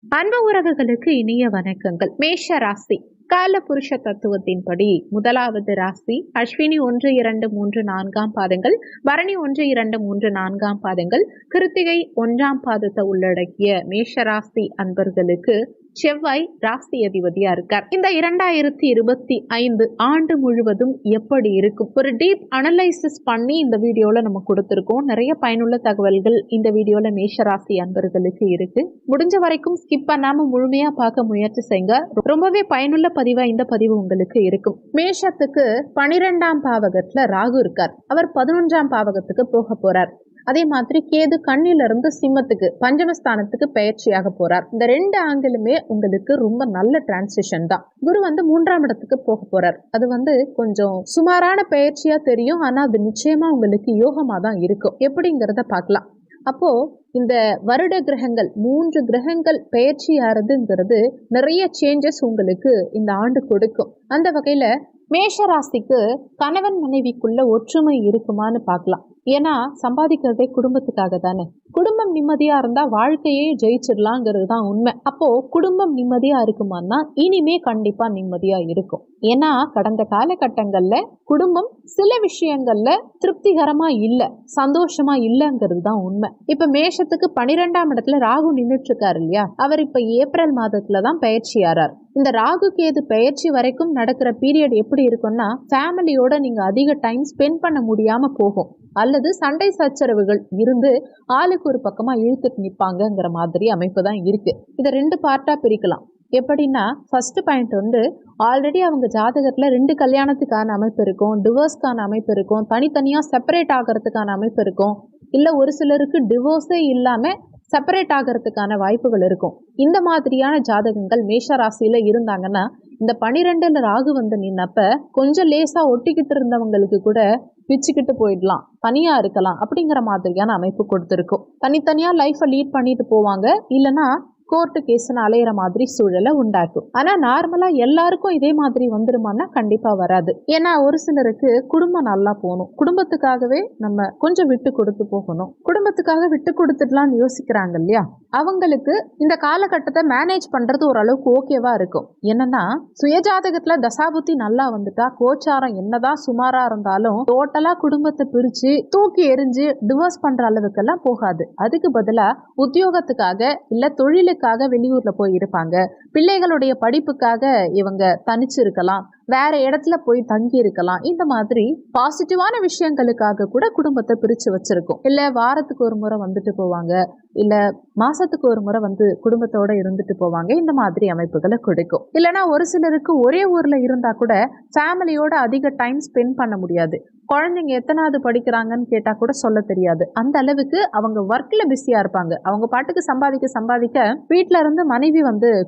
அன்பு உறவுகளுக்கு இனிய வணக்கங்கள். மேஷ ராசி கால புருஷ தத்துவத்தின்படி முதலாவது ராசி அஸ்வினி 1, 2, 3, 4 பாதங்கள், பரணி 1, 2, 3, 4 பாதங்கள், கிருத்திகை 1 பாதத்தை உள்ளடக்கிய மேஷ ராசி அன்பர்களுக்கு செவ்வாய் ராசி அதிபதியா இருக்கார். இந்த 2025 ஆண்டு முழுவதும் எப்படி இருக்கும் ஒரு டீப் அனலைசிஸ் பண்ணி இந்த வீடியோல நம்ம கொடுத்திருக்கோம். நிறைய பயனுள்ள தகவல்கள் இந்த வீடியோல மேஷ ராசி அன்பர்களுக்கு இருக்கு. முடிஞ்ச வரைக்கும் ஸ்கிப் பண்ணாம முழுமையா பார்க்க முயற்சி செய்யுங்க. ரொம்பவே பயனுள்ள பதிவா இந்த பதிவு உங்களுக்கு இருக்கும். மேஷத்துக்கு 12ஆம் பாவகத்துல ராகு இருக்கார். அவர் 11ஆம் பாவகத்துக்கு போக போறார். அதே மாதிரி கேது கண்ணிலிருந்து சிம்மத்துக்கு பஞ்சமஸ்தானத்துக்கு பயிற்சியாக போறார். இந்த 2 ஆங்கிலுமே உங்களுக்கு ரொம்ப நல்ல டிரான்சிஷன் தான். குரு 3ஆம் இடத்துக்கு போக போறார். அது கொஞ்சம் சுமாரான பயிற்சியா தெரியும். ஆனா அது நிச்சயமா உங்களுக்கு யோகமா தான் இருக்கும். எப்படிங்கிறத பார்க்கலாம். அப்போ இந்த வருட கிரகங்கள் 3 கிரகங்கள் பயிற்சி ஆறதுங்கிறது நிறைய சேஞ்சஸ் உங்களுக்கு இந்த ஆண்டு கொடுக்கும். அந்த வகையில மேஷ ராசிக்கு கணவன் மனைவிக்குள்ள ஒற்றுமை இருக்குமான்னு பார்க்கலாம். ஏன்னா சம்பாதிக்கிறதே குடும்பத்துக்காக தானே. குடும்பம் நிம்மதியா இருந்தா வாழ்க்கையே ஜெயிச்சிடலாங்கிறது தான் உண்மை. அப்போ குடும்பம் நிம்மதியா இருக்குமான்னா இனிமே கண்டிப்பா நிம்மதியா இருக்கும். ஏன்னா கடந்த காலகட்டங்கள்ல குடும்பம் சில விஷயங்கள்ல திருப்திகரமா இல்ல, சந்தோஷமா இல்லங்கிறது தான் உண்மை. இப்ப மேஷத்துக்கு 12ஆம் இடத்துல ராகு நின்றுட்டு இருக்காரு இல்லையா, அவர் இப்ப ஏப்ரல் மாதத்துலதான் பயிற்சி ஆறார். இந்த ராகு கேது பயிற்சி வரைக்கும் நடக்கிற பீரியட் எப்படி இருக்கும்னா, ஃபேமிலியோட நீங்க அதிக டைம் ஸ்பெண்ட் பண்ண முடியாம போகும், அல்லது சண்டை சச்சரவுகள் இருந்து ஆளுக்கு ஒரு பக்கமா இழுத்துட்டு நிற்பாங்கங்கிற மாதிரி அமைப்பு தான் இருக்கு. இதை 2 பார்ட்டா பிரிக்கலாம். எப்படின்னா, ஃபர்ஸ்ட் பாயிண்ட் ஆல்ரெடி அவங்க ஜாதகத்துல 2 கல்யாணத்துக்கான அமைப்பு இருக்கும், டிவோர்ஸ்க்கான அமைப்பு இருக்கும், தனித்தனியா செப்பரேட் ஆகிறதுக்கான அமைப்பு இருக்கும், இல்ல ஒரு சிலருக்கு டிவோர்ஸே இல்லாம செப்பரேட் ஆகிறதுக்கான வாய்ப்புகள் இருக்கும். இந்த மாதிரியான ஜாதகங்கள் மேஷ ராசியில இருந்தாங்கன்னா, இந்த 12ல ராகு நின்னப்ப கொஞ்சம் லேசா ஒட்டிக்கிட்டு இருந்தவங்களுக்கு கூட பிச்சுக்கிட்டு போயிடலாம், தனியா இருக்கலாம் அப்படிங்கிற மாதிரியான அமைப்பு கொடுத்துருக்கும். தனித்தனியா லைஃபை லீட் பண்ணிட்டு போவாங்க, இல்லைன்னா கோர்ட்டு கேஸ்ன்னு அலையிற மாதிரி சூழலை உண்டாக்கும். ஆனா நார்மலா எல்லாருக்கும் இதே மாதிரி வந்துருமான்னா கண்டிப்பா வராது. ஏன்னா ஒரு சிலருக்கு குடும்பம் நல்லா போகணும், குடும்பத்துக்காகவே நம்ம கொஞ்சம் விட்டு கொடுத்து போகணும், குடும்பத்துக்காக விட்டு கொடுத்துடலாம்னு யோசிக்கிறாங்க இல்லையா, அவங்களுக்கு இந்த காலகட்டத்தை மேனேஜ் பண்றது ஓரளவுக்கு ஓகேவா இருக்கும். என்னன்னா சுயஜாதகத்துல தசாபுத்தி நல்லா வந்துட்டா கோச்சாரம் என்னதான் சுமாரா இருந்தாலும் டோட்டலா குடும்பத்தை பிரிச்சு தூக்கி எரிஞ்சு டிவோர்ஸ் பண்ற அளவுக்கெல்லாம் போகாது. அதுக்கு பதிலா உத்தியோகத்துக்காக இல்ல தொழிலுக்காக வெளியூர்ல போய் இருப்பாங்க, பிள்ளைகளுடைய படிப்புக்காக இவங்க தனிச்சு இருக்கலாம், வேற இடத்துல போய் தங்கி இருக்கலாம். இந்த மாதிரி பாசிட்டிவான விஷயங்களுக்காக கூட குடும்பத்தை பிரிச்சு வச்சிருக்கோம். இல்ல வாரத்துக்கு ஒரு முறை வந்துட்டு போவாங்க, இல்ல மாசத்துக்கு ஒரு முறை குடும்பத்தோட இருந்துட்டு போவாங்க. இந்த மாதிரி அமைப்புகளை கொடுக்கும். இல்லைன்னா ஒரு சிலருக்கு ஒரே ஊர்ல இருந்தா கூட ஃபேமிலியோட அதிக டைம் ஸ்பெண்ட் பண்ண முடியாது. குழந்தைங்க எத்தனாவது படிக்கிறாங்கன்னு கேட்டா கூட சொல்ல தெரியாது. அந்த அளவுக்கு அவங்க ஒர்க்ல பிஸியா இருப்பாங்க. அவங்க பாட்டுக்கு சம்பாதிக்க வீட்டுல இருந்து மனைவி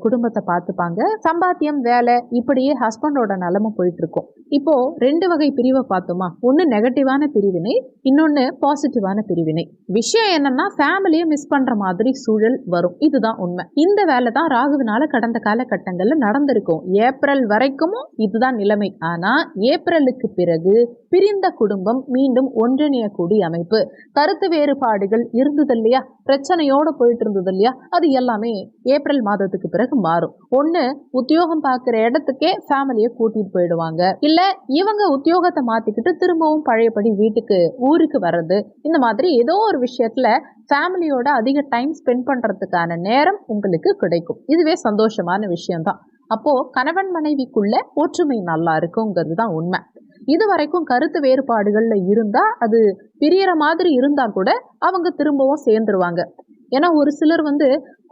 குடும்பத்தை பார்த்துப்பாங்க. சம்பாத்தியம், வேலை, இப்படியே ஹஸ்பண்டோட நிலைமை போயிட்டு இருக்கும். இப்போ 2 வகை பிரிவை பார்த்தோமா, ஒன்னு நெகட்டிவான பிரிவினை, இன்னொன்னு பாசிட்டிவான பிரிவினை. விஷயம் என்னன்னா ஃபேமிலியை மிஸ் பண்ற மாதிரி சூழல் வரும். இதுதான் உண்மை. இந்த வேலை தான் ராகுவினால கடந்த காலகட்டங்கள்ல நடந்திருக்கும். ஏப்ரல் வரைக்கும் இதுதான் நிலைமை. ஆனா ஏப்ரலுக்கு பிறகு பிரிந்த குடும்பம் மீண்டும் ஒன்றிணையக்கூடிய அமைப்பு. கருத்து வேறுபாடுகள் இருந்தது இல்லையா, பிரச்சனையோட போயிட்டு இருந்தது இல்லையா, அது எல்லாமே ஏப்ரல் மாதத்துக்கு பிறகு மாறும். ஒண்ணு உத்தியோகம் பார்க்கிற இடத்துக்கே ஃபேமிலியை கூட்டிட்டு போயிடுவாங்க, இல்ல இவங்க உத்தியோகத்தை மாத்திக்கிட்டு திரும்பவும் பழையபடி ஊருக்கு வர்றது. இந்த மாதிரி ஏதோ ஒரு விஷயத்துல ஃபேமிலியோட அதிக டைம் ஸ்பெண்ட் பண்றதுக்கான நேரம் உங்களுக்கு கிடைக்கும். இதுவே சந்தோஷமான விஷயம்தான். அப்போ கணவன் மனைவிக்குள்ள ஒற்றுமை நல்லா இருக்குங்கிறது தான் உண்மை. இது வரைக்கும் கருத்து வேறுபாடுகள்ல இருந்தா, அது பிரியற மாதிரி இருந்தா கூட அவங்க திரும்பவும் சேர்ந்துருவாங்க. ஏன்னா ஒரு சிலர்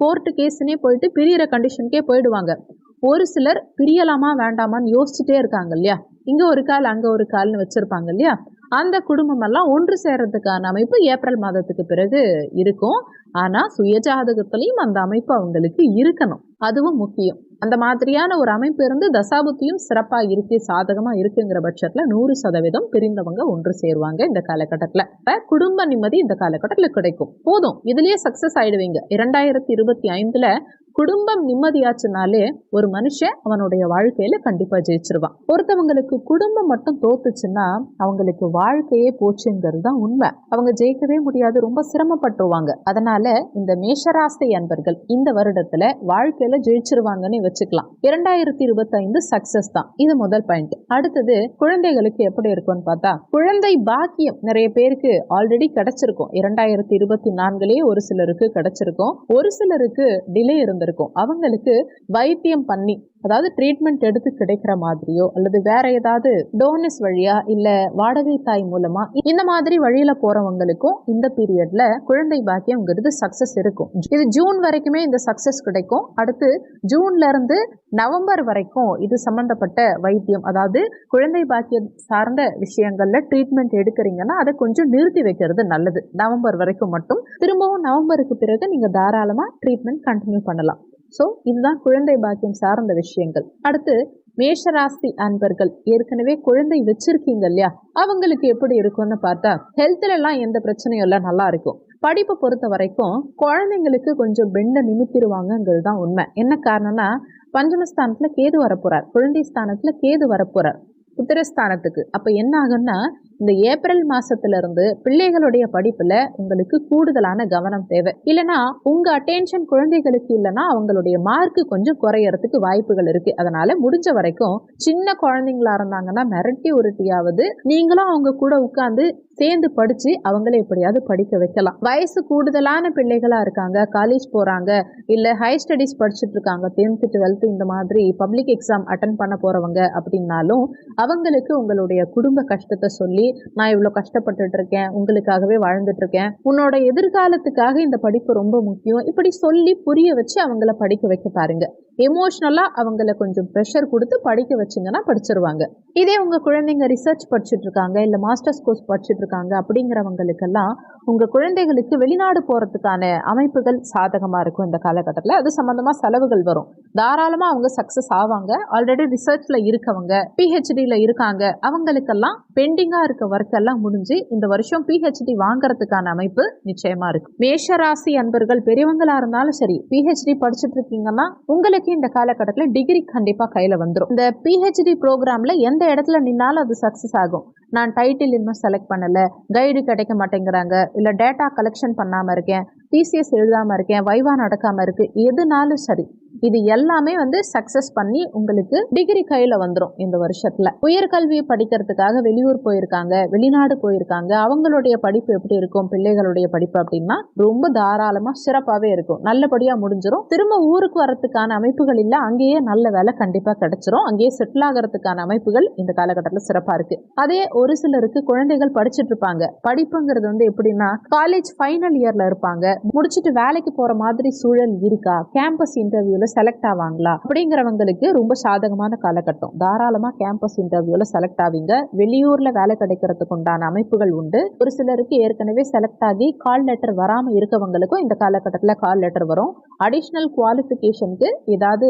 கோர்ட்டு கேஸ்னே போயிட்டு பிரியற கண்டிஷனுக்கே போயிடுவாங்க. ஒரு சிலர் பிரியலாமா வேண்டாமான்னு யோசிச்சுட்டே இருக்காங்க இல்லையா, இங்க ஒரு கால் அங்க ஒரு கால்னு வச்சிருப்பாங்க இல்லையா, அந்த குடும்பம் எல்லாம் ஒன்று சேர்றதுக்கான அமைப்பு ஏப்ரல் மாதத்துக்கு பிறகு இருக்கும். ஆனா சுயஜாதகத்திலையும் அந்த அமைப்பு அவங்களுக்கு இருக்கணும், அதுவும் முக்கியம். அந்த மாதிரியான ஒரு அமைப்பு இருந்து தசாபுத்தியும் சிறப்பா இருக்கு, சாதகமா இருக்குங்கிற பட்சத்துல 100% பிரிந்தவங்க ஒன்று சேருவாங்க. இந்த காலகட்டத்துல குடும்ப நிம்மதி இந்த காலகட்டத்துல கிடைக்கும். போதும், இதுலயே சக்சஸ் ஆயிடுவீங்க. 2025 குடும்பம் நிம்மதியாச்சுனாலே ஒரு மனுஷன் அவனுடைய வாழ்க்கையில கண்டிப்பா ஜெயிச்சிருவான். ஒருத்தவங்களுக்கு குடும்பம் மட்டும் தோத்துச்சுன்னா அவங்களுக்கு வாழ்க்கையே போச்சுங்கிறது தான் உண்மை. அவங்க ஜெயிக்கவே முடியாது, ரொம்ப சிரமப்பட்டுருவாங்க. அதனால இந்த மேஷராசி அன்பர்கள் இந்த வருடத்துல வாழ்க்கையில ஜெயிச்சிருவாங்கன்னு வச்சுக்கலாம். 2025 சக்சஸ் தான், இது முதல் பாயிண்ட். அடுத்தது குழந்தைகளுக்கு எப்படி இருக்கும்னு பார்த்தா, குழந்தை பாக்கியம் நிறைய பேருக்கு ஆல்ரெடி கிடைச்சிருக்கும். 2024 ஒரு சிலருக்கு கிடைச்சிருக்கும், ஒரு சிலருக்கு டிலே இருந்திருக்கும். அவங்களுக்கு வைத்தியம் பண்ணி, அதாவது ட்ரீட்மெண்ட் எடுத்து கிடைக்கிற மாதிரியோ அல்லது வேற ஏதாவது டோனஸ் வழியா இல்ல வாடகை தாய் மூலமா இந்த மாதிரி வழியில போறவங்களுக்கும் இந்த பீரியட்ல குழந்தை பாக்கியம்ங்கிறது சக்சஸ் இருக்கும். இது ஜூன் வரைக்குமே இந்த சக்சஸ் கிடைக்கும். அடுத்து ஜூன்ல இருந்து நவம்பர் வரைக்கும் இது சம்பந்தப்பட்ட வைத்தியம், அதாவது குழந்தை பாக்கியம் சார்ந்த விஷயங்கள்ல ட்ரீட்மெண்ட் எடுக்கிறீங்கன்னா அதை கொஞ்சம் நிறுத்தி வைக்கிறது நல்லது. நவம்பர் வரைக்கும் மட்டும், திரும்பவும் நவம்பருக்கு பிறகு நீங்க தாராளமா ட்ரீட்மெண்ட் கண்டினியூ பண்ணலாம். ஸோ இதுதான் குழந்தை பாக்கியம் சார்ந்த விஷயங்கள். அடுத்து மேஷராசி அன்பர்கள் ஏற்கனவே குழந்தை வச்சிருக்கீங்க இல்லையா, அவங்களுக்கு எப்படி இருக்கும்னு பார்த்தா, ஹெல்த்ல எல்லாம் எந்த பிரச்சனையும் இல்லை, நல்லா இருக்கும். படிப்பை பொறுத்த வரைக்கும் குழந்தைங்களுக்கு கொஞ்சம் பெண்ட நிமித்திடுவாங்கிறது தான் உண்மை. என்ன காரணம்னா, பஞ்சமஸ்தானத்துல கேது வரப்போறார், குழந்தை ஸ்தானத்துல கேது வரப்போறார் புத்திரஸ்தானத்துக்கு. அப்ப என்ன ஆகும்னா, இந்த ஏப்ரல் மாசத்துல இருந்து பிள்ளைகளுடைய படிப்புல உங்களுக்கு கூடுதலான கவனம் தேவை. இல்லைன்னா உங்க அட்டென்ஷன் குழந்தைகளுக்கு இல்லைன்னா அவங்களுடைய மார்க் கொஞ்சம் குறையறதுக்கு வாய்ப்புகள் இருக்கு. அதனால முடிஞ்ச வரைக்கும் சின்ன குழந்தைங்களா இருந்தாங்கன்னா மிரட்டி உருட்டியாவது நீங்களும் அவங்க கூட உட்கார்ந்து சேர்ந்து படிச்சு அவங்கள எப்படியாவது படிக்க வைக்கலாம். வயசு கூடுதலான பிள்ளைகளா இருக்காங்க, காலேஜ் போறாங்க, இல்ல ஹை ஸ்டடிஸ் படிச்சுட்டு இருக்காங்க, 10th 12th இந்த மாதிரி பப்ளிக் எக்ஸாம் அட்டன் பண்ண போறவங்க அப்படின்னாலும் அவங்களுக்கு உங்களுடைய குடும்ப கஷ்டத்தை சொல்லி, நான் இவ்வளவு கஷ்டப்பட்டுட்டு இருக்கேன், உங்களுக்காகவே வாழ்ந்துட்டு இருக்கேன், உன்னோட எதிர்காலத்துக்காக இந்த படிப்பு ரொம்ப முக்கியம், இப்படி சொல்லி புரிய வச்சு அவங்கள படிக்க வைக்க பாருங்க. எமோஷனலா அவங்கள கொஞ்சம் ப்ரெஷர் கொடுத்து படிக்க வச்சிங்கன்னா படிச்சிருவாங்க. இதே உங்க குழந்தைங்க ரிசர்ச் படிச்சுட்டு இருக்காங்க, இல்ல மாஸ்டர்ஸ் கோர்ஸ் படிச்சுட்டு இருக்காங்க அப்படிங்கிறவங்களுக்கெல்லாம் உங்க குழந்தைகளுக்கு வெளிநாடு போறதுக்கான அமைப்புகள் சாதகமா இருக்கும் இந்த காலகட்டத்தில். அது சம்பந்தமா செலவுகள் வரும், தாராளமா அவங்க சக்சஸ் ஆவாங்க. ஆல்ரெடி ரிசர்ச்ல இருக்கவங்க, பிஹெச்டில இருக்காங்க, அவங்களுக்கெல்லாம் பெண்டிங்கா இருக்க ஒர்க் எல்லாம் முடிஞ்சு இந்த வருஷம் பிஹெச்டி வாங்கறதுக்கான அமைப்பு நிச்சயமா இருக்கு. மேஷராசி அன்பர்கள் பெரியவங்களா இருந்தாலும் சரி, பிஹெச்டி படிச்சுட்டு இருக்கீங்கன்னா உங்களுக்கு இந்த காலகட்டத்தில் டிகிரி கண்டிப்பா கையில வந்துடும். இந்த பிஹெச்டி ப்ரோக்ராம்ல எந்த இடத்துல நின்னாலும் அது சக்சஸ் ஆகும். நான் டைட்டில் இன்னும் செலக்ட் பண்ணல, கைடு கிடைக்க மாட்டேங்கிறாங்க, இல்ல டேட்டா கலெக்ஷன் பண்ணாம இருக்கேன், டிசிஎஸ் எழுதாம இருக்கேன், வைவா நடக்காம இருக்கு, எதுனாலும் சரி இது எல்லாமே சக்சஸ் பண்ணி உங்களுக்கு டிகிரி கையில வந்துடும் இந்த வருஷத்துல. உயர்கல்வியை படிக்கிறதுக்காக வெளியூர் போயிருக்காங்க, வெளிநாடு போயிருக்காங்க, அவங்களுடைய படிப்பு எப்படி இருக்கும், பிள்ளைகளுடைய படிப்பு அப்படின்னா ரொம்ப தாராளமா சிறப்பாவே இருக்கும், நல்லபடியா முடிஞ்சிடும். திரும்ப ஊருக்கு வரதுக்கான அமைப்புகள் இல்ல, அங்கேயே நல்ல வேலை கண்டிப்பா கிடைச்சிரும், அங்கேயே செட்டில் ஆகிறதுக்கான அமைப்புகள் இந்த காலகட்டத்தில் சிறப்பா இருக்கு. அதே ஒரு சிலருக்கு குழந்தைகள் படிச்சுட்டு இருப்பாங்க, படிப்புங்கிறது எப்படின்னா காலேஜ் ஃபைனல் இயர்ல இருப்பாங்க, முடிச்சுட்டு வேலைக்கு போற மாதிரி சூழல் இருக்கா, கேம்பஸ் இன்டர்வியூல செலக்ட் ஆவாங்களா அப்படிங்கிறவங்களுக்கு ரொம்ப சாதகமான காலகட்டம். தாராளமா கேம்பஸ் இன்டர்வியூல செலக்ட் ஆவீங்க, வெளியூர்ல வேலை கிடைக்கிறதுக்கு உண்டான அமைப்புகள் உண்டு. ஒரு சிலருக்கு ஏற்கனவே செலக்ட் ஆகி கால் லெட்டர் வராம இருக்கவங்களுக்கும் இந்த காலகட்டத்தில் கால் லெட்டர் வரும். அடிஷனல் குவாலிஃபிகேஷனுக்கு ஏதாவது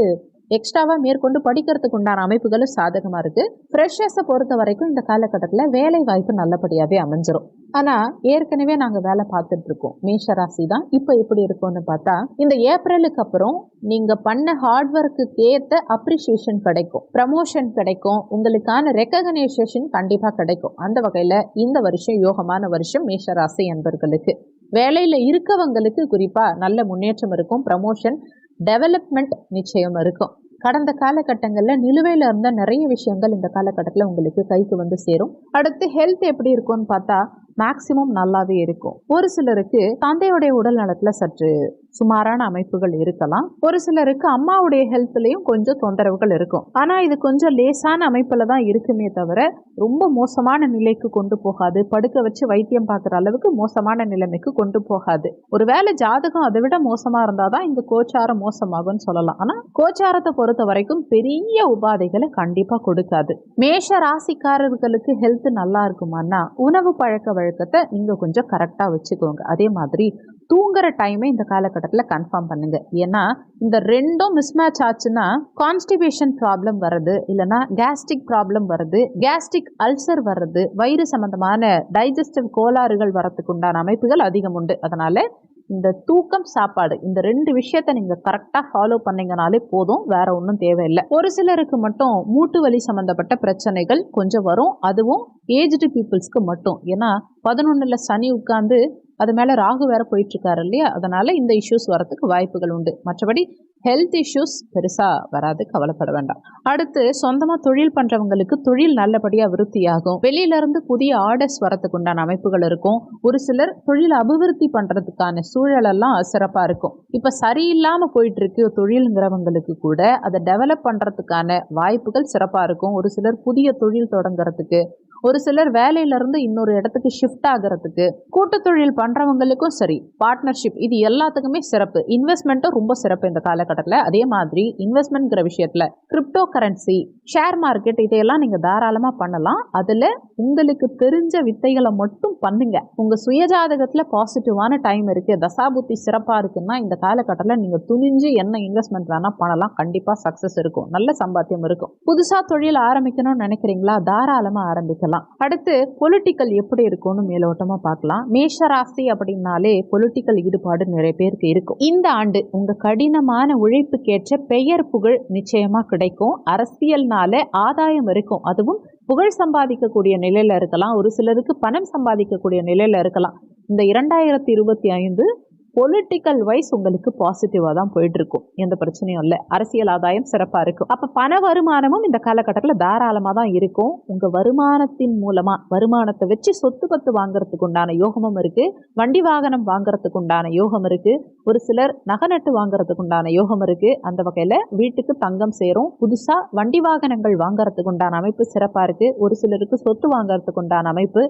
எக்ஸ்ட்ராவா மேற்கொண்டு படிக்கிறதுக்கு உண்டான அமைப்புகளும் சாதகமா இருக்கு. ஃப்ரெஷர்ஸை பொறுத்த வரைக்கும் இந்த காலகட்டத்தில் வேலை வாய்ப்பு நல்லபடியாவே அமைஞ்சிரும். ஆனா ஏற்கனவே நாங்க வேலை பார்த்துட்டு இருக்கோம் மேஷராசி தான், இப்ப எப்படி இருக்கும்னு பார்த்தா, இந்த ஏப்ரலுக்கு அப்புறம் நீங்க பண்ண ஹார்ட் ஒர்க்கு ஏத்த அப்ரிசியேஷன் கிடைக்கும், ப்ரமோஷன் கிடைக்கும், உங்களுக்கான ரெகக்னைசேஷன் கண்டிப்பா கிடைக்கும். அந்த வகையில இந்த வருஷம் யோகமான வருஷம் மேஷராசி என்பர்களுக்கு. வேலையில இருக்கவங்களுக்கு குறிப்பா நல்ல முன்னேற்றம் இருக்கும், ப்ரமோஷன் டெவலப்மெண்ட் நிச்சயம் இருக்கும். கடந்த காலகட்டங்களில் நிலுவையில் இருந்த நிறைய விஷயங்கள் இந்த காலகட்டத்தில் உங்களுக்கு கைக்கு சேரும். அடுத்து ஹெல்த் எப்படி இருக்கும்னு பார்த்தா மேக்சிமம் நல்லாவே இருக்கும். ஒரு சிலருக்கு தந்தையுடைய உடல் நலத்துல சற்று சுமாரான அமைப்புகள் இருக்கலாம், ஒரு சிலருக்கு அம்மாவுடைய ஹெல்த்லயும் கொஞ்சம் தொந்தரவுகள் இருக்கும். ஆனா இது கொஞ்சம் லேசான அமைப்புல தான் இருக்குமே தவிர ரொம்ப மோசமான நிலைக்கு கொண்டு போகாது, படுக்க வச்சு வைத்தியம் பார்க்குற அளவுக்கு மோசமான நிலைமைக்கு கொண்டு போகாது. ஒருவேளை ஜாதகம் அதை விட மோசமா இருந்தாதான் இந்த கோச்சாரம் மோசமாகும்னு சொல்லலாம். ஆனா கோச்சாரத்தை பொறுத்த வரைக்கும் பெரிய உபாதைகளை கண்டிப்பா கொடுக்காது. மேஷ ராசிக்காரர்களுக்கு ஹெல்த் நல்லா இருக்குமானா உணவு பழக்க வழக்கத்தை நீங்க கொஞ்சம் கரெக்டா வச்சுக்கோங்க. அதே மாதிரி தூங்குற டைமை இந்த காலகட்டத்தில் கன்ஃபார்ம் பண்ணுங்க. ஏன்னா இந்த ரெண்டும் மிஸ்மேட்ச் ஆச்சுன்னா கான்ஸ்டிபேஷன் ப்ராப்ளம் வருது, இல்லைன்னா கேஸ்ட்ரிக் ப்ராப்ளம் வருது, கேஸ்ட்ரிக் அல்சர் வருது, வயிறு சம்பந்தமான டைஜஸ்டிவ் கோளாறுகள் வரத்துக்கு உண்டான அமைப்புகள் அதிகம் உண்டு. அதனால இந்த தூக்கம், சாப்பாடு, இந்த 2 விஷயத்த நீங்க கரெக்டா ஃபாலோ பண்ணீங்கனாலே போதும், வேற ஒன்றும் தேவையில்லை. ஒரு சிலருக்கு மட்டும் மூட்டு வலி சம்பந்தப்பட்ட பிரச்சனைகள் கொஞ்சம் வரும், அதுவும் ஏஜ்டு பீப்புள்ஸ்க்கு மட்டும். ஏன்னா 11ல சனி உட்கார்ந்து அது மேல ராகு வேற போயிட்டு இருக்காரு இல்லையா, அதனால இந்த இஷ்யூஸ் வரதுக்கு வாய்ப்புகள் உண்டு. மற்றபடி ஹெல்த் இஷ்யூஸ் பெருசா வராது, கவலைப்பட வேண்டாம். அடுத்து சொந்தமா தொழில் பண்றவங்களுக்கு தொழில் நல்லபடியா விருத்தியாகும். வெளியில இருந்து புதிய ஆர்டர்ஸ் வரதுக்கு உண்டான அமைப்புகள் இருக்கும். ஒரு சிலர் தொழில் அபிவிருத்தி பண்றதுக்கான சூழல் எல்லாம் சிறப்பா இருக்கும். இப்ப சரியில்லாம போயிட்டு இருக்கு தொழில்ங்கிறவங்களுக்கு கூட அதை டெவலப் பண்றதுக்கான வாய்ப்புகள் சிறப்பா இருக்கும். ஒரு சிலர் புதிய தொழில் தொடங்குறதுக்கு, ஒரு சிலர் வேலையில இருந்து இன்னொரு இடத்துக்கு ஷிஃப்ட் ஆகிறதுக்கு, கூட்டு தொழில் பண்றவங்களுக்கும் சரி, பார்ட்னர்ஷிப், இது எல்லாத்துக்குமே சிறப்பு. இன்வெஸ்ட்மெண்ட்டும் ரொம்ப சிறப்பு இந்த காலகட்டத்தில். அதே மாதிரி இன்வெஸ்ட்மெண்ட்ங்கிற விஷயத்துல கிரிப்டோ கரன்சி, ஷேர் மார்க்கெட், இதையெல்லாம் நீங்க தாராளமா பண்ணலாம். அதுல உங்களுக்கு தெரிஞ்ச வித்தைகளை மட்டும் பண்ணுங்க. உங்க சுயஜாதகத்துல பாசிட்டிவான டைம் இருக்கு, தசாபுத்தி சிறப்பா இருக்குன்னா இந்த காலகட்டத்தில் நீங்க துணிஞ்சு என்ன இன்வெஸ்ட்மெண்ட் வேணா பண்ணலாம். கண்டிப்பா சக்சஸ் இருக்கும், நல்ல சம்பாத்தியம் இருக்கும். புதுசா தொழில் ஆரம்பிக்கணும்னு நினைக்கிறீங்களா, தாராளமா ஆரம்பிக்கலாம். அடுத்து பொலிட்டிக்கல் எப்படி இருக்கும்னு மேலோட்டமா பார்க்கலாம். மேஷ ராசி அப்படின்னாலே பொலிட்டிக்கல் ஈடுபாடு நிறைய பேருக்கு இருக்கும். இந்த ஆண்டு உங்க கடினமான உழைப்புக்கேற்ற பெயர் புகழ் நிச்சயமா கிடைக்கும். அரசியல்னால ஆதாயம் இருக்கும், அதுவும் புகழ் சம்பாதிக்கக்கூடிய நிலையில இருக்கலாம், ஒரு சிலருக்கு பணம் சம்பாதிக்கக்கூடிய நிலையில இருக்கலாம். இந்த 2025 பொலிட்டிக்கல் வைஸ் உங்களுக்கு பாசிட்டிவா தான் போயிட்டு இருக்கும், எந்த பிரச்சனையும் இல்லை. அரசியல் ஆதாயம் சிறப்பா இருக்கும். அப்ப பண வருமானமும் இந்த காலகட்டத்தில் தாராளமா தான் இருக்கும். உங்க வருமானத்தின் மூலமா, வருமானத்தை வச்சு சொத்து பத்து வாங்குறதுக்கு உண்டான யோகமும் இருக்கு, வண்டி வாகனம் வாங்குறதுக்கு உண்டான யோகம் இருக்கு, ஒரு சிலர் நகை நட்டு வாங்குறதுக்கு உண்டான யோகம் இருக்கு. அந்த வகையில வீட்டுக்கு தங்கம் சேரும், புதுசா வண்டி வாகனங்கள் வாங்குறதுக்கு உண்டான அமைப்பு சிறப்பா இருக்கு. ஒரு சிலருக்கு சொத்து வாங்குறதுக்கு உண்டான அமைப்பு,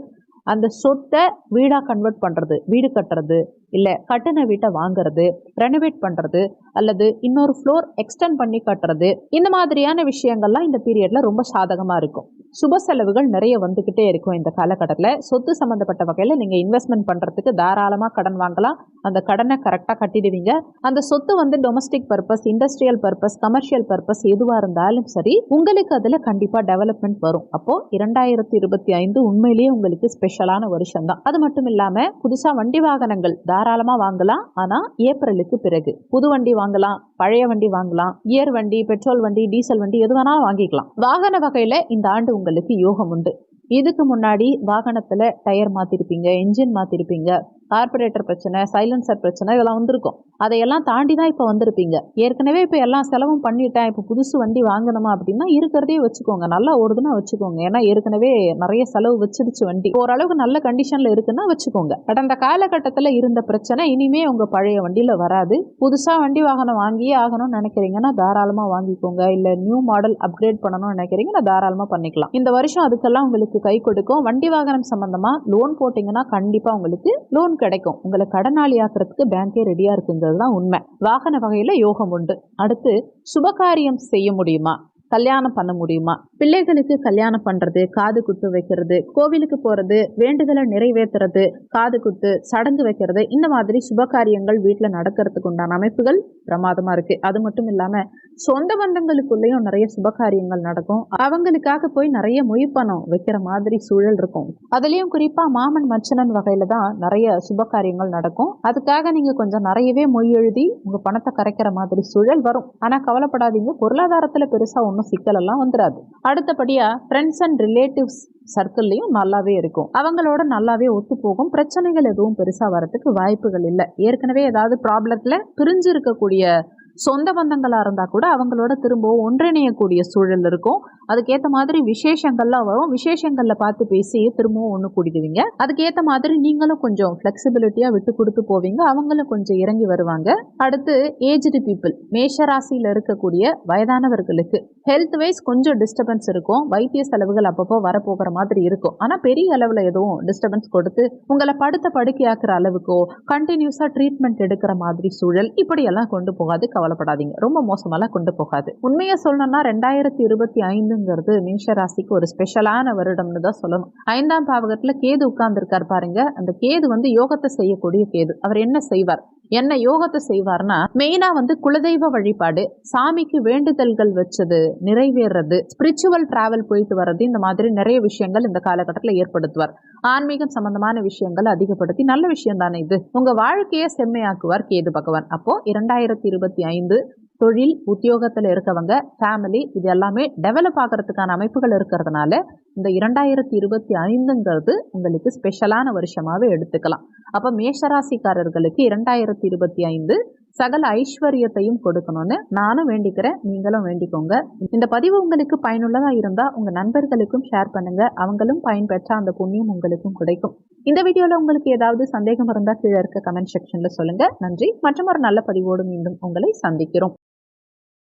அந்த சொத்தை வீடா கன்வெர்ட் பண்றது, வீடு கட்டுறது, இல்லை கட்டின வீட்டை வாங்குறது, ரெனோவேட் பண்ணுறது, அல்லது இன்னொரு ஃப்ளோர் எக்ஸ்டெண்ட் பண்ணி கட்டுறது, இந்த மாதிரியான விஷயங்கள்லாம் இந்த பீரியடில் ரொம்ப சாதகமாக இருக்கும். சுப செலவுகள் நிறைய வந்துக்கிட்டே இருக்கும் இந்த காலகட்டத்தில். சொத்து சம்மந்தப்பட்ட வகையில் நீங்கள் இன்வெஸ்ட்மெண்ட் பண்ணுறதுக்கு தாராளமாக கடன் வாங்கலாம். அந்த கடனை கரெக்டாக கட்டிடுவீங்க. அந்த சொத்து வந்து domestic purpose, industrial purpose, commercial purpose எதுவாக இருந்தாலும் சரி, உங்களுக்கு அதில் கண்டிப்பாக டெவலப்மெண்ட் வரும். அப்போது 2025 உண்மையிலேயே உங்களுக்கு ஸ்பெஷலான வருஷம் தான். அது மட்டும் இல்லாமல் புதுசாக வண்டி வாகனங்கள் தாராளமா வாங்கலாம். ஆனா ஏப்ரலுக்கு பிறகு புது வண்டி வாங்கலாம், பழைய வண்டி வாங்கலாம், கியர் வண்டி, பெட்ரோல் வண்டி, டீசல் வண்டி, எது வேணாலும் வாங்கிக்கலாம். வாகன வகையில இந்த ஆண்டு உங்களுக்கு யோகம் உண்டு. இதுக்கு முன்னாடி வாகனத்துல டயர் மாத்திருப்பீங்க, என்ஜின் மாத்திருப்பீங்க, கார்பரேட்டர் பிரச்சனை, சைலன்சர் பிரச்சனை, இதெல்லாம் வந்திருக்கும். அதையெல்லாம் தாண்டி தான் இப்போ வந்திருப்பீங்க. ஏற்கனவே இப்போ எல்லாம் செலவும் பண்ணிட்டேன், இப்போ புதுசு வண்டி வாங்கணுமா அப்படின்னா இருக்கிறதே வச்சுக்கோங்க, நல்லா ஓடுதுன்னா வச்சுக்கோங்க. ஏன்னா ஏற்கனவே நிறைய செலவு வச்சிருச்சு வண்டி, ஓரளவுக்கு நல்ல கண்டிஷன்ல இருக்குன்னா வச்சுக்கோங்க. கடந்த காலகட்டத்தில் இருந்த பிரச்சனை இனிமே உங்க பழைய வண்டியில வராது. புதுசா வண்டி வாகனம் வாங்கியே ஆகணும்னு நினைக்கிறீங்கன்னா தாராளமா வாங்கிக்கோங்க. இல்ல நியூ மாடல் அப்கிரேட் பண்ணணும்னு நினைக்கிறீங்கன்னா தாராளமா பண்ணிக்கலாம். இந்த வருஷம் அதுக்கெல்லாம் உங்களுக்கு கை கொடுக்கும். வண்டி வாகனம் சம்பந்தமா லோன் போட்டீங்கன்னா கண்டிப்பா உங்களுக்கு லோன் கிடைக்கும். உங்களை கடனாளி ஆக்குறதுக்கு பேங்கே ரெடியா இருக்குங்கிறது தான் உண்மை. வாகன வகையில யோகம் உண்டு. அடுத்து சுபகாரியம் செய்ய முடியுமா, கல்யாணம் பண்ண முடியுமா, பிள்ளைகளுக்கு கல்யாணம் பண்றது, காது குத்து வைக்கிறது, கோவிலுக்கு போறது, வேண்டுதலை நிறைவேற்றுறது, காது குத்து சடங்கு வைக்கிறது, இந்த மாதிரி சுபகாரியங்கள் வீட்டில் நடக்கிறதுக்கு உண்டான அமைப்புகள் பிரமாதமா இருக்கு. அது மட்டும் இல்லாம சொந்த பந்தங்களுக்குள்ளேயும் நிறைய சுபகாரியங்கள் நடக்கும். அவங்களுக்காக போய் நிறைய மொய் பணம் வைக்கிற மாதிரி சூழல் இருக்கும். அதுலயும் குறிப்பா மாமன் மச்சனன் வகையில தான் நிறைய சுபகாரியங்கள் நடக்கும். அதுக்காக நீங்க கொஞ்சம் நிறையவே மொய் எழுதி உங்க பணத்தை கரைக்கிற மாதிரி சூழல் வரும். ஆனா கவலைப்படாதீங்க, பொருளாதாரத்துல பெருசா ஒன்றும் சிக்கல் எல்லாம் வந்துடாது. அடுத்தபடியா ஃப்ரெண்ட்ஸ் அண்ட் ரிலேட்டிவ்ஸ் சர்க்கிள்லையும் நல்லாவே இருக்கும். அவங்களோட நல்லாவே ஒத்து போகும். பிரச்சனைகள் எதுவும் பெருசா வரதுக்கு வாய்ப்புகள் இல்லை. ஏற்கனவே ஏதாவது ப்ராப்ளத்துல பிரிஞ்சு இருக்கக்கூடிய சொந்த பந்தங்களா இருந்தா கூட அவங்களோட திரும்பவும் ஒன்றிணையக்கூடிய சூழல் இருக்கும். அதுக்கேற்ற மாதிரி விசேஷங்கள்லாம் வரும். விசேஷங்கள்ல பார்த்து பேசி திரும்பவும் ஒன்று கூடிடுவீங்க. அதுக்கேற்ற மாதிரி நீங்களும் கொஞ்சம் ஃபிளெக்சிபிலிட்டியா விட்டு கொடுத்து போவீங்க, அவங்களும் கொஞ்சம் இறங்கி வருவாங்க. அடுத்து ஏஜ்டு பீப்புள், மேஷ ராசியில இருக்கக்கூடிய வயதானவர்களுக்கு ஹெல்த் வைஸ் கொஞ்சம் டிஸ்டர்பன்ஸ் இருக்கும். வைத்திய செலவுகள் அப்பப்போ வரப்போகிற மாதிரி இருக்கும். ஆனா பெரிய அளவுல எதுவும் டிஸ்டர்பன்ஸ் கொடுத்து உங்களை படுத்த படுக்கையாக்குற அளவுக்கோ கண்டினியூஸா ட்ரீட்மெண்ட் எடுக்கிற மாதிரி சூழல் இப்படியெல்லாம் கொண்டு போகாது. கவலைப்படாதீங்க, ரொம்ப மோசமெல்லாம் கொண்டு போகாது. உண்மையை சொல்லணும்னா 2025ங்கிறது மேஷ ராசிக்கு ஒரு ஸ்பெஷலான வருடம்னு தான் சொல்லணும். 5ஆம் பாவகத்துல கேது உட்கார்ந்து இருக்கார் பாருங்க. அந்த கேது வந்து யோகத்தை செய்யக்கூடிய கேது. அவர் என்ன செய்வார், என்ன யோகத்தை செய்வார்னா, மெயினா குலதெய்வ வழிபாடு, சாமிக்கு வேண்டுதல்கள் வச்சது நிறைவேறது, ஸ்பிரிச்சுவல் டிராவல் போயிட்டு வர்றது, இந்த மாதிரி நிறைய விஷயங்கள் இந்த காலகட்டத்தில் ஏற்படுத்துவார். ஆன்மீகம் சம்பந்தமான விஷயங்கள் அதிகப்படுத்தி, நல்ல விஷயம் தானே இது, உங்க வாழ்க்கையை செம்மையாக்குவார் கேது பகவான். அப்போ 2025 தொழில், உத்தியோகத்தில் இருக்கவங்க, ஃபேமிலி, இது எல்லாமே டெவலப் ஆகிறதுக்கான அமைப்புகள் இருக்கிறதுனால இந்த 2025ங்கிறது உங்களுக்கு ஸ்பெஷலான வருஷமாவே எடுத்துக்கலாம். அப்ப மேஷராசிக்காரர்களுக்கு 2025 சகல ஐஸ்வர்யத்தையும் கொடுக்கணும்னு நானும் வேண்டிக்கிறேன், நீங்களும் வேண்டிக்கோங்க. இந்த பதிவு உங்களுக்கு பயனுள்ளதா இருந்தா உங்க நண்பர்களுக்கும் ஷேர் பண்ணுங்க, அவங்களும் பயன்பெற்ற அந்த புண்ணியம் உங்களுக்கும் கிடைக்கும். இந்த வீடியோல உங்களுக்கு ஏதாவது சந்தேகம் இருந்தா கீழே இருக்க கமெண்ட் செக்ஷன்ல சொல்லுங்க. நன்றி. மற்றும் ஒரு நல்ல பதிவோடு மீண்டும் உங்களை சந்திக்கிறோம்.